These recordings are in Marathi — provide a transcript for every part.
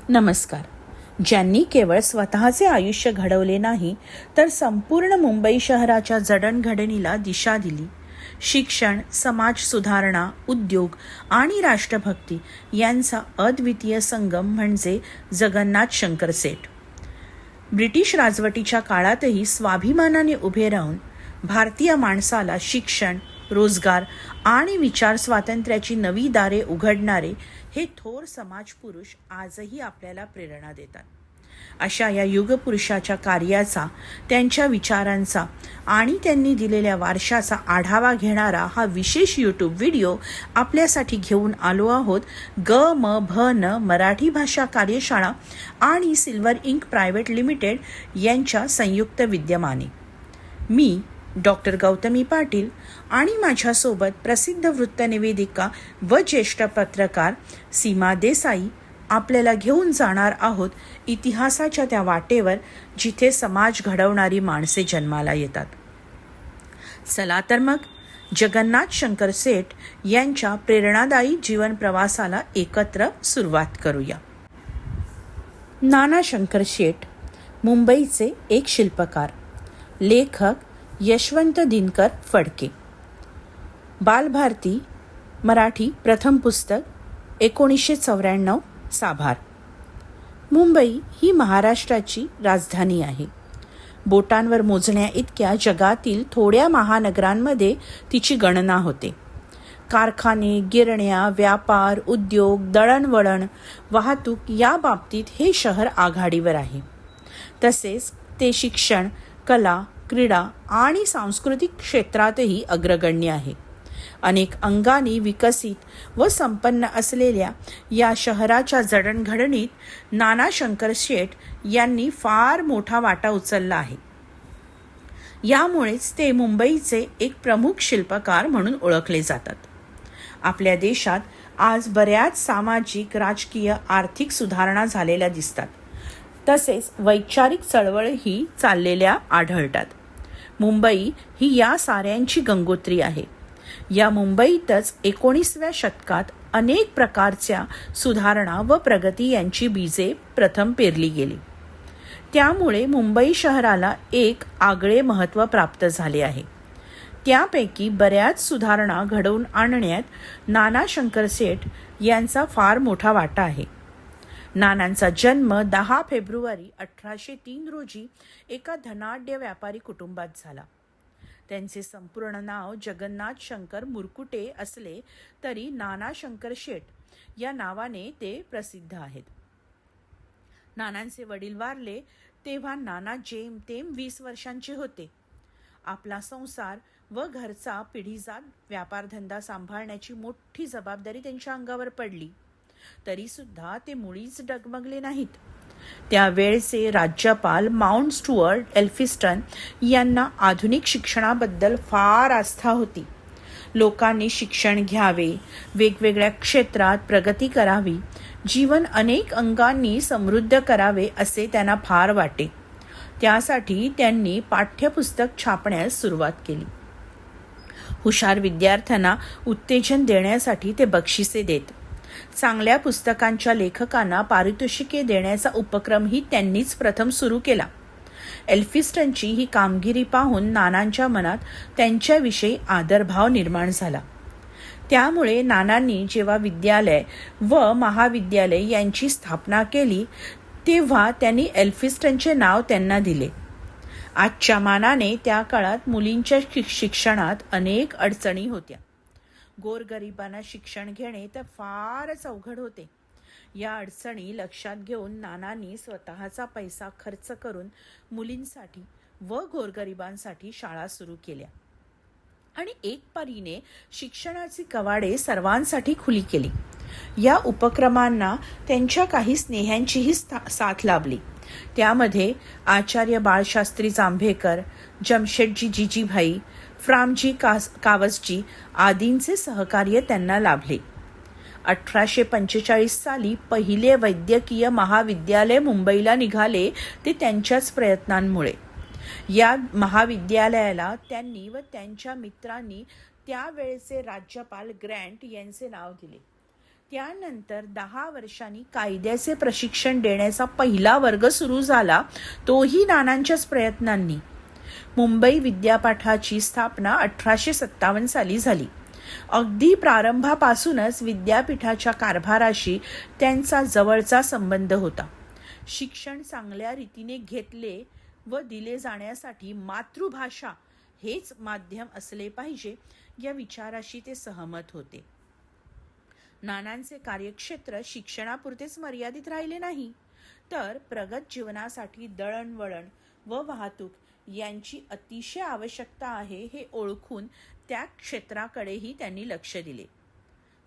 नमस्कार. ज्यांनी केवळ स्वतःचे आयुष्य घडवले नाही तर संपूर्ण मुंबई शहराच्या जडणघडणीला दिशा दिली, शिक्षण, समाज सुधारणा, उद्योग आणि राष्ट्रभक्ती यांचा अद्वितीय संगम म्हणजे जगन्नाथ शंकर सेठ. ब्रिटिश राजवटीच्या काळातही स्वाभिमानाने उभे राहून भारतीय माणसाला शिक्षण, रोजगार आणि विचार स्वातंत्र्याची नवी दारे उघडणारे हे थोर समाजपुरुष आजही आपल्याला प्रेरणा देतात. अशा या युगपुरुषाच्या कार्याचा, त्यांच्या विचारांचा आणि त्यांनी दिलेल्या वारशाचा आढावा घेणारा हा विशेष यूट्यूब व्हिडिओ आपल्यासाठी घेऊन आलो आहोत. ग.म.भ.न. मराठी भाषा कार्यशाळा आणि सिल्वर इंक प्रायव्हेट लिमिटेड यांच्या संयुक्त विद्यमाने. मी डॉक्टर गौतमी पाटील आणि माझ्यासोबत प्रसिद्ध वृत्तनिवेदिका व ज्येष्ठ पत्रकार सीमा देसाई आपल्याला घेऊन जाणार आहोत इतिहासाच्या त्या वाटेवर जिथे समाज घडवणारी माणसे जन्माला येतात. चला तर मग जगन्नाथ शंकर सेठ यांच्या प्रेरणादायी जीवन प्रवासाला एकत्र सुरुवात करूया. नाना शंकर शेठ मुंबईचे एक शिल्पकार, लेखक यशवंत दिनकर फडके. बालभारती मराठी प्रथम पुस्तक 1994 साभार. मुंबई ही महाराष्ट्राची राजधानी आहे. बोटांवर मोजण्या इतक्या जगातील थोड्या महानगरांमध्ये तिची गणना होते. कारखाने, गिरण्या, व्यापार, उद्योग, दळणवळण, वाहतूक या बाबतीत हे शहर आघाडीवर आहे. तसेच ते शिक्षण, कला, क्रीडा आणि सांस्कृतिक क्षेत्रातही अग्रगण्य आहे. अनेक अंगांनी विकसित व संपन्न असलेल्या या शहराच्या जडणघडणीत नाना शंकर शेठ यांनी फार मोठा वाटा उचलला आहे. यामुळेच ते मुंबईचे एक प्रमुख शिल्पकार म्हणून ओळखले जातात. आपल्या देशात आज बऱ्याच सामाजिक, राजकीय, आर्थिक सुधारणा झालेल्या दिसतात. तसेच वैचारिक चळवळही चाललेल्या आढळतात. मुंबई ही या साऱ्यांची गंगोत्री आहे. या मुंबईतच 19व्या शतकात अनेक प्रकारच्या सुधारणा व प्रगती यांची बीजे प्रथम पेरली गेली. त्यामुळे मुंबई शहराला एक आगळे महत्त्व प्राप्त झाले आहे. त्यापैकी बऱ्याच सुधारणा घडवून आणण्यात नाना शंकर सेठ यांचा फार मोठा वाटा आहे. नानांचा जन्म 10 फेब्रुवारी 1803 रोजी एका धनाढ्य व्यापारी कुटुंबात झाला. त्यांचे संपूर्ण नाव जगन्नाथ शंकर मुरकुटे असले तरी नाना शंकर शेठ या नावाने ते प्रसिद्ध आहेत. नानांचे वडील वारले तेव्हा नाना जेमतेम 20 वर्षांचे होते. आपला संसार व घरचा पिढीजात व्यापारधंदा सांभाळण्याची मोठी जबाबदारी त्यांच्या अंगावर पडली. तरी सुद्धा ते मुळीच डगमगले नाहीत. त्यावेळचे राज्यपाल माउंट स्टुअर्ट एल्फिस्टन यांना आधुनिक शिक्षणाबद्दल फार आस्था होती. लोकांनी शिक्षण घ्यावे, वेगवेगळ्या क्षेत्रात प्रगती करावी, जीवन अनेक अंगांनी समृद्ध करावे असे त्यांना फार वाटे. त्यासाठी त्यांनी पाठ्यपुस्तक छापण्यास सुरुवात केली. हुशार विद्यार्थ्यांना उत्तेजन देण्यासाठी ते बक्षिसे देत. चांगल्या पुस्तकांच्या लेखकांना पारितोषिके देण्याचा उपक्रमही त्यांनीच प्रथम सुरू केला. एल्फिस्टनची ही कामगिरी पाहून नानांच्या मनात त्यांच्याविषयी आदरभाव निर्माण झाला. त्यामुळे नानांनी जेव्हा विद्यालय व महाविद्यालय यांची स्थापना केली तेव्हा त्यांनी एल्फिस्टनचे नाव त्यांना दिले. आजच्या मानाने त्या काळात मुलींच्या शिक्षणात अनेक अडचणी होत्या. गोरगरिबांना शिक्षण घेणे तर फारच अवघड होते. या अडचणी लक्षात घेऊन नानांनी स्वतःचा पैसा खर्च करून मुलींसाठी व गोरगरिबांसाठी शाळा सुरू केल्या आणि एक परीने शिक्षणाची कवाडे सर्वांसाठी खुली केली. या उपक्रमांना त्यांच्या काही स्नेह्यांचीही साथ लाभली. त्यामध्ये आचार्य बाळशास्त्री जांभेकर, जमशेदजी जिजीभाई, फ्रामजी कावसजी आदींचे सहकार्य त्यांना लाभले. 1845 साली पहिले वैद्यकीय महाविद्यालय मुंबईला निघाले ते त्यांच्याच प्रयत्नांमुळे. या महाविद्यालयाला त्यांनी व त्यांच्या मित्रांनी त्यावेळेचे राज्यपाल ग्रँट यांचे नाव दिले. त्यानंतर 10 वर्षांनी कायद्याचे प्रशिक्षण देण्याचा पहिला वर्ग सुरू झाला, तोही नानांच्याच प्रयत्नांनी. मुंबई विद्यापीठाची स्थापना 1857 साली झाली. अगदी प्रारंभापासूनच विद्यापीठाच्या कारभाराशी त्यांचा जवळचा संबंध होता. शिक्षण चांगल्या रीतीने घेतले व दिले जाण्यासाठी मातृभाषा हेच माध्यम असले पाहिजे या विचाराशी ते सहमत होते. नानांचे कार्यक्षेत्र शिक्षणापुरतेच मर्यादित राहिले नाही, तर प्रगत जीवनासाठी दळणवळण व वाहतूक यांची अतिशय आवश्यकता आहे हे ओळखून त्या क्षेत्राकडेही त्यांनी लक्ष दिले.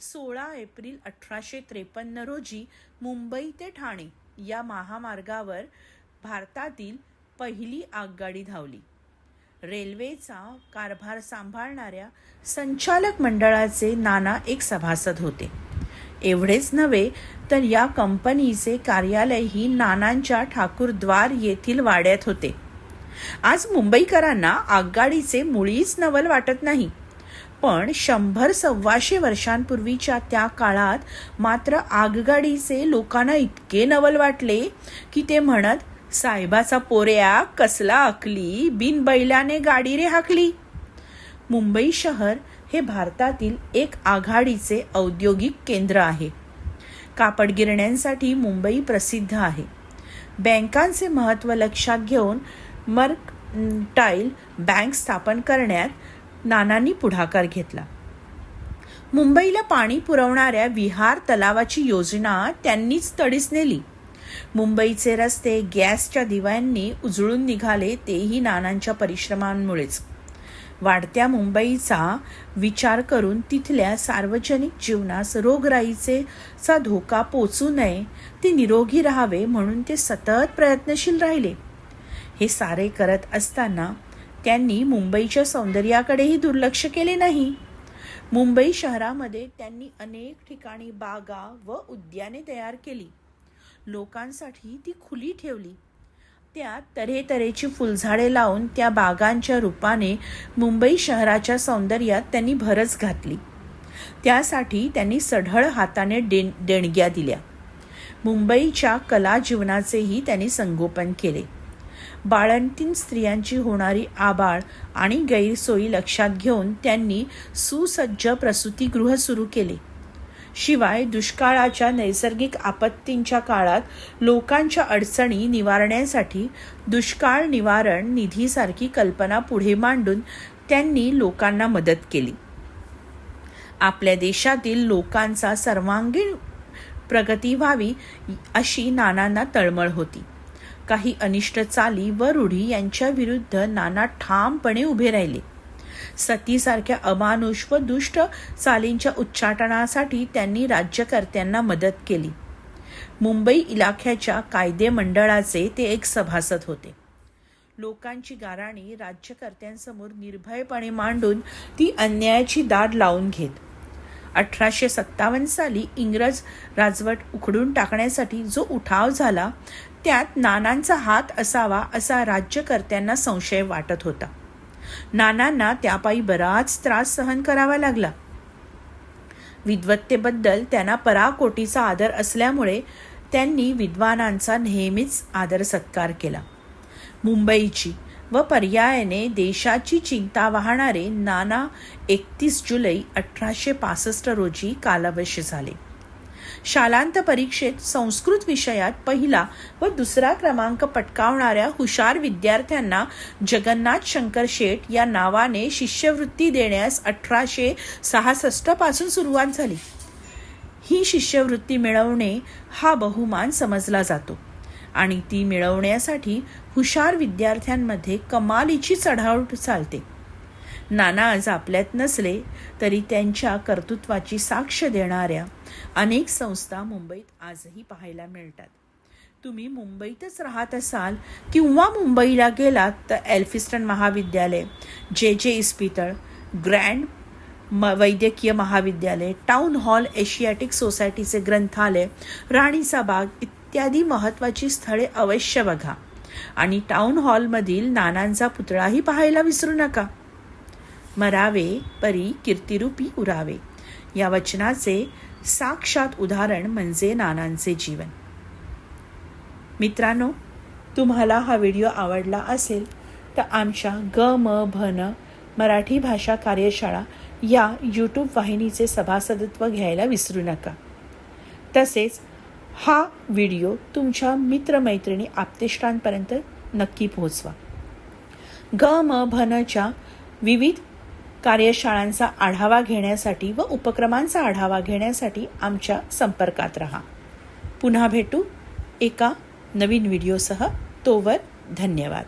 16 एप्रिल 1853 रोजी मुंबई ते ठाणे या महामार्गावर भारतातील पहिली आगगाडी धावली. रेल्वेचा कारभार सांभाळणाऱ्या संचालक मंडळाचे नाना एक सभासद होते. एवढेच नव्हे तर या कंपनीचे कार्यालयही नानांच्या ठाकूरद्वार येथील वाड्यात होते. आज मुंबईकरांना आगगाडीचे मुळीच नवल वाटत नाही, पण 100-125 वर्षांपूर्वीच्या त्या काळात मात्र आगगाडीचे लोकांना इतके नवल वाटले की ते म्हणत, साहेबाचा पोऱ्या कसला अकली, बिन बैलाने गाडी रे हाकली. मुंबई शहर हे भारतातील एक आघाडीचे औद्योगिक केंद्र आहे. कापड गिरण्यांसाठी मुंबई प्रसिद्ध आहे. बँकांचे महत्त्व लक्षात घेऊन मर्कंटाईल बँक स्थापन करण्यात नानांनी पुढाकार घेतला. मुंबईला पाणी पुरवणाऱ्या विहार तलावाची योजना त्यांनीच तडीस नेली. मुंबईचे रस्ते गॅसच्या दिव्यांनी उजळून निघाले, तेही नानांच्या परिश्रमांमुळेच. वाढत्या मुंबईचा विचार करून तिथल्या सार्वजनिक जीवनास रोगराईचा धोका पोचू नये, ते निरोगी राहावे म्हणून ते सतत प्रयत्नशील राहिले. हे सारे करत असताना त्यांनी मुंबईच्या सौंदर्याकडेही दुर्लक्ष केले नाही. मुंबई शहरामध्ये त्यांनी अनेक ठिकाणी बागा व उद्याने तयार केली. लोकांसाठी ती खुली ठेवली. त्यात तऱ्हेतऱ्हेची फुलझाडे लावून त्या बागांच्या रूपाने मुंबई शहराच्या सौंदर्यात त्यांनी भरच घातली. त्यासाठी त्यांनी सढळ हाताने देणग्या दिल्या. मुंबईच्या कला जीवनाचेही त्यांनी संगोपन केले. बाळंतीण स्त्रियांची होणारी आबाळ आणि गैरसोयी लक्षात घेऊन त्यांनी सुसज्ज प्रसूतिगृह सुरू केले. शिवाय दुष्काळाच्या नैसर्गिक आपत्तींच्या काळात लोकांच्या अडचणी निवारण्यासाठी दुष्काळ निवारण निधीसारखी कल्पना पुढे मांडून त्यांनी लोकांना मदत केली. आपल्या देशातील लोकांचा सर्वांगीण प्रगती व्हावी अशी नानांना तळमळ होती. काही अनिष्ट चाली व रूढी यांच्या विरुद्ध नाना ठामपणे उभे राहिले. सतीसारख्या अमानुष व दुष्ट चालींच्या उच्चाटनासाठी त्यांनी राज्यकर्त्यांना मदत केली. मुंबई इलाख्याच्या कायदे मंडळाचे ते एक सभासद होते. लोकांची गाऱ्हाणी राज्यकर्त्यांसमोर निर्भयपणे मांडून ती अन्यायाची दाद लावून घेत. 1857 साली इंग्रज राजवट उखडून टाकण्यासाठी जो उठाव झाला, त्यात नानांचा हात असावा असा राज्यकर्त्यांना संशय वाटत होता. नानांना त्यापायी बराच त्रास सहन करावा लागला. विद्वत्तेबद्दल त्यांना पराकोटीचा आदर असल्यामुळे त्यांनी विद्वानांचा नेहमीच आदर सत्कार केला. मुंबईची व पर्यायाने देशाची चिंता वाहणारे नाना 31 जुलै 1865 रोजी कालवश झाले. शालांत परीक्षेत संस्कृत विषयात पहिला व दुसरा क्रमांक पटकावणाऱ्या हुशार विद्यार्थ्यांना जगन्नाथ शंकर शेठ या नावाने शिष्यवृत्ती देण्यास 1866 पासून सुरुवात झाली. ही शिष्यवृत्ती मिळवणे हा बहुमान समजला जातो आणि ती मिळवण्यासाठी हुशार विद्यार्थ्यांमध्ये कमालीची चढाओढ चालते. नाना आज आपल्यात नसले तरी त्यांच्या कर्तृत्वाची साक्ष देणाऱ्या अनेक संस्था मुंबईत आजही पाहायला मिळतात. तुम्ही मुंबईतच राहत असाल किंवा मुंबईला गेलात तर एल्फिस्टन महाविद्यालय, जे इस्पितळ, ग्रँड वैद्यकीय महाविद्यालय, टाउन हॉल, एशियाटिक सोसायटीचे ग्रंथालय, राणीचा बाग इत्यादी महत्त्वाची स्थळे अवश्य बघा आणि टाउन हॉलमधील नानांचा पुतळाही पाहायला विसरू नका. मरावे परी कीर्तिरूपी उरावे या वचनाचे साक्षात उदाहरण म्हणजे नानांचे जीवन. मित्रांनो, तुम्हाला हा व्हिडिओ आवडला असेल तर आमच्या ग.म.भ.न मराठी भाषा कार्यशाळा या यूट्यूब वाहिनीचे सभासदत्व घ्यायला विसरू नका. तसेच हा व्हिडिओ तुमच्या मित्रमैत्रिणी आप्तेष्टांपर्यंत नक्की पोहोचवा. ग.म.भ.नच्या विविध कार्यशाळांचा आढावा घेण्यासाठी व उपक्रमांचा आढावा घेण्यासाठी आमच्या संपर्कात रहा. पुन्हा भेटू एका नवीन व्हिडिओसह. तोवर धन्यवाद.